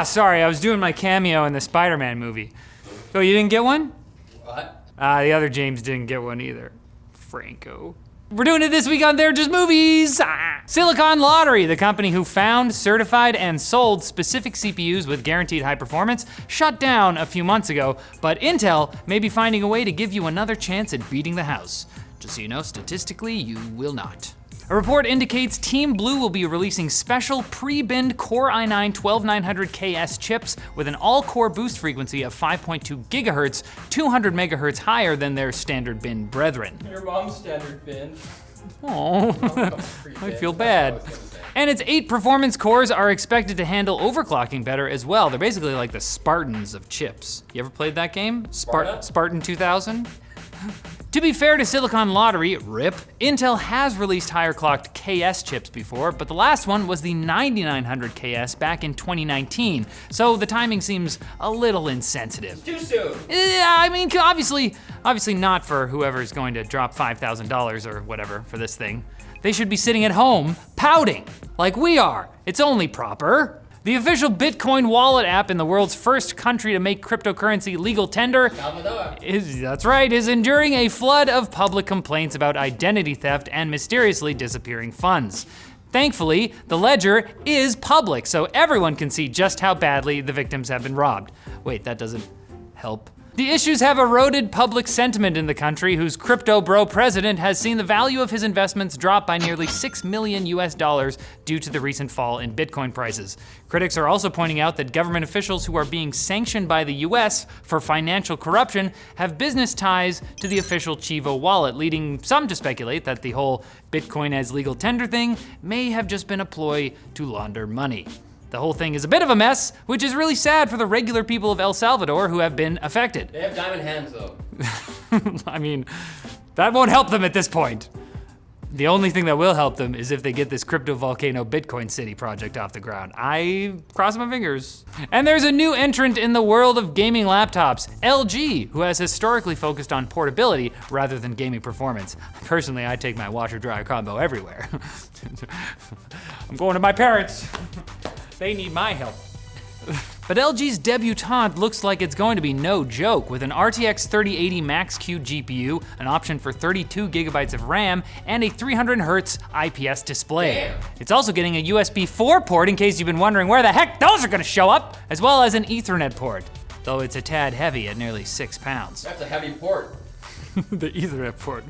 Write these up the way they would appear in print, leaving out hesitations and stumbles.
Sorry, I was doing my cameo in the Spider-Man movie. Oh, you didn't get one? What? The other James didn't get one either. Franco. We're doing it this week on They're Just Movies. Silicon Lottery, the company who found, certified, and sold specific CPUs with guaranteed high performance, shut down a few months ago, but Intel may be finding a way to give you another chance at beating the house. Just so you know, statistically, you will not. A report indicates Team Blue will be releasing special pre-binned Core i9-12900KS chips with an all-core boost frequency of 5.2 gigahertz, 200 megahertz higher than their standard bin brethren. Your mom's standard bin. Oh, I feel bad. And its 8 performance cores are expected to handle overclocking better as well. They're basically like the Spartans of chips. You ever played that game? Spartan 2000? To be fair to Silicon Lottery, RIP, Intel has released higher clocked KS chips before, but the last one was the 9900KS back in 2019, so the timing seems a little insensitive. Too soon. Yeah, I mean, obviously not for whoever's going to drop $5,000 or whatever for this thing. They should be sitting at home, pouting, like we are. It's only proper. The official Bitcoin wallet app in the world's first country to make cryptocurrency legal tender Salvador. is enduring a flood of public complaints about identity theft and mysteriously disappearing funds. Thankfully, the ledger is public, so everyone can see just how badly the victims have been robbed. Wait, that doesn't help. The issues have eroded public sentiment in the country, whose crypto bro president has seen the value of his investments drop by nearly $6 million due to the recent fall in Bitcoin prices. Critics are also pointing out that government officials who are being sanctioned by the US for financial corruption have business ties to the official Chivo wallet, leading some to speculate that the whole Bitcoin as legal tender thing may have just been a ploy to launder money. The whole thing is a bit of a mess, which is really sad for the regular people of El Salvador who have been affected. They have diamond hands though. I mean, that won't help them at this point. The only thing that will help them is if they get this crypto volcano Bitcoin City project off the ground. I cross my fingers. And there's a new entrant in the world of gaming laptops, LG, who has historically focused on portability rather than gaming performance. Personally, I take my washer dryer combo everywhere. I'm going to my parents. They need my help. But LG's debutante looks like it's going to be no joke, with an RTX 3080 Max-Q GPU, an option for 32 gigabytes of RAM, and a 300Hz IPS display. Damn. It's also getting a USB 4 port in case you've been wondering where the heck those are gonna show up, as well as an Ethernet port, though it's a tad heavy at nearly 6 pounds. That's a heavy port. The Ethernet port.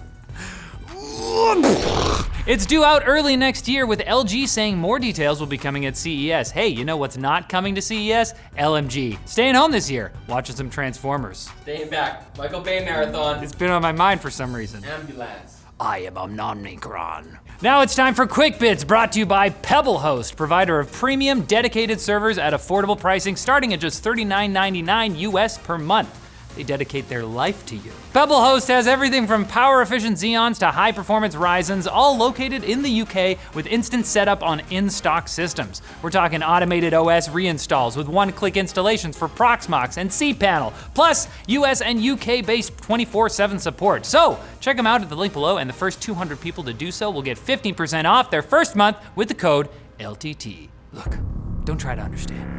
It's due out early next year, with LG saying more details will be coming at CES. Hey, you know what's not coming to CES? LMG. Staying home this year, watching some Transformers. Staying back. Michael Bay marathon. It's been on my mind for some reason. Ambulance. I am Omnicron. Now it's time for Quick Bits, brought to you by Pebblehost, provider of premium dedicated servers at affordable pricing starting at just $39.99 US per month. They dedicate their life to you. Pebblehost has everything from power-efficient Xeons to high-performance Ryzens, all located in the UK with instant setup on in-stock systems. We're talking automated OS reinstalls with one-click installations for Proxmox and cPanel, plus US and UK-based 24/7 support. So, check them out at the link below, and the first 200 people to do so will get 15% off their first month with the code LTT. Look, don't try to understand.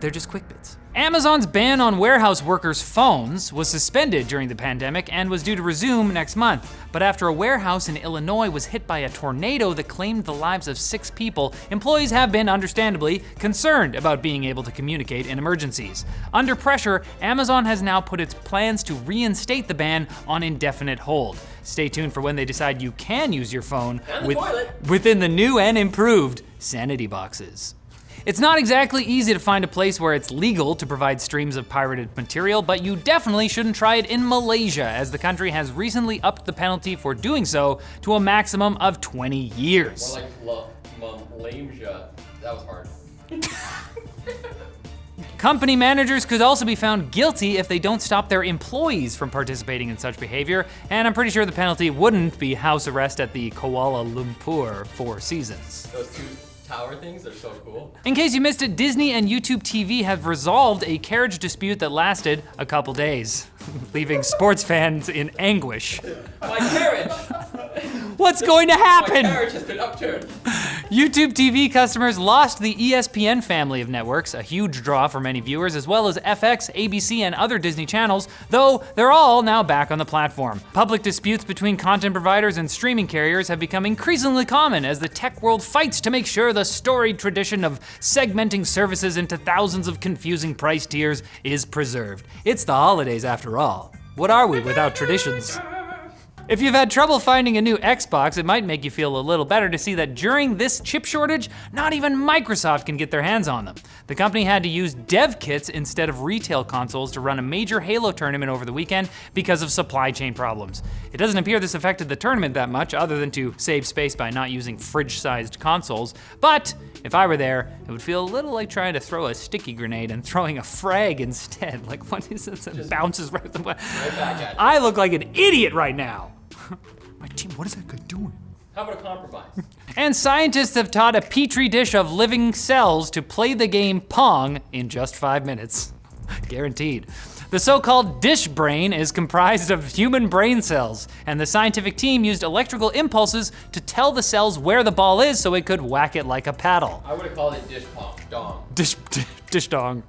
They're just quick bits. Amazon's ban on warehouse workers' phones was suspended during the pandemic and was due to resume next month. But after a warehouse in Illinois was hit by a tornado that claimed the lives of 6 people, employees have been, understandably, concerned about being able to communicate in emergencies. Under pressure, Amazon has now put its plans to reinstate the ban on indefinite hold. Stay tuned for when they decide you can use your phone within the new and improved Sanity boxes. It's not exactly easy to find a place where it's legal to provide streams of pirated material, but you definitely shouldn't try it in Malaysia, as the country has recently upped the penalty for doing so to a maximum of 20 years. More like Malaysia. That was hard. Company managers could also be found guilty if they don't stop their employees from participating in such behavior, and I'm pretty sure the penalty wouldn't be house arrest at the Kuala Lumpur Four Seasons. Those two tower things are so cool. In case you missed it, Disney and YouTube TV have resolved a carriage dispute that lasted a couple days, leaving sports fans in anguish. My carriage! What's going to happen? My carriage has been upturned. YouTube TV customers lost the ESPN family of networks, a huge draw for many viewers, as well as FX, ABC, and other Disney channels, though they're all now back on the platform. Public disputes between content providers and streaming carriers have become increasingly common as the tech world fights to make sure the storied tradition of segmenting services into thousands of confusing price tiers is preserved. It's the holidays after all. What are we without traditions? If you've had trouble finding a new Xbox, it might make you feel a little better to see that during this chip shortage, not even Microsoft can get their hands on them. The company had to use dev kits instead of retail consoles to run a major Halo tournament over the weekend because of supply chain problems. It doesn't appear this affected the tournament that much, other than to save space by not using fridge-sized consoles, but if I were there, it would feel a little like trying to throw a sticky grenade and throwing a frag instead. Like, what is this that bounces right back at you? I look like an idiot right now. My team, what is that guy doing? How about a compromise? And scientists have taught a petri dish of living cells to play the game Pong in just 5 minutes. Guaranteed. The so-called DISHBRAIN is comprised of human brain cells, and the scientific team used electrical impulses to tell the cells where the ball is so it could whack it like a paddle. I would have called it dish pong, dong. Dish dong.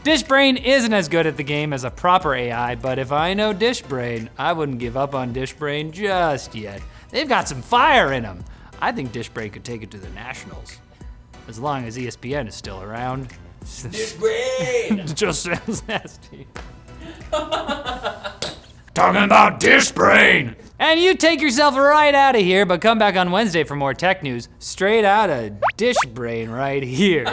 DISHBRAIN isn't as good at the game as a proper AI, but if I know DISHBRAIN, I wouldn't give up on DISHBRAIN just yet. They've got some fire in them. I think DISHBRAIN could take it to the Nationals. As long as ESPN is still around. DISHBRAIN! It just sounds nasty. Talking about DISHBRAIN! And you take yourself right out of here, but come back on Wednesday for more tech news. Straight out of DISHBRAIN right here.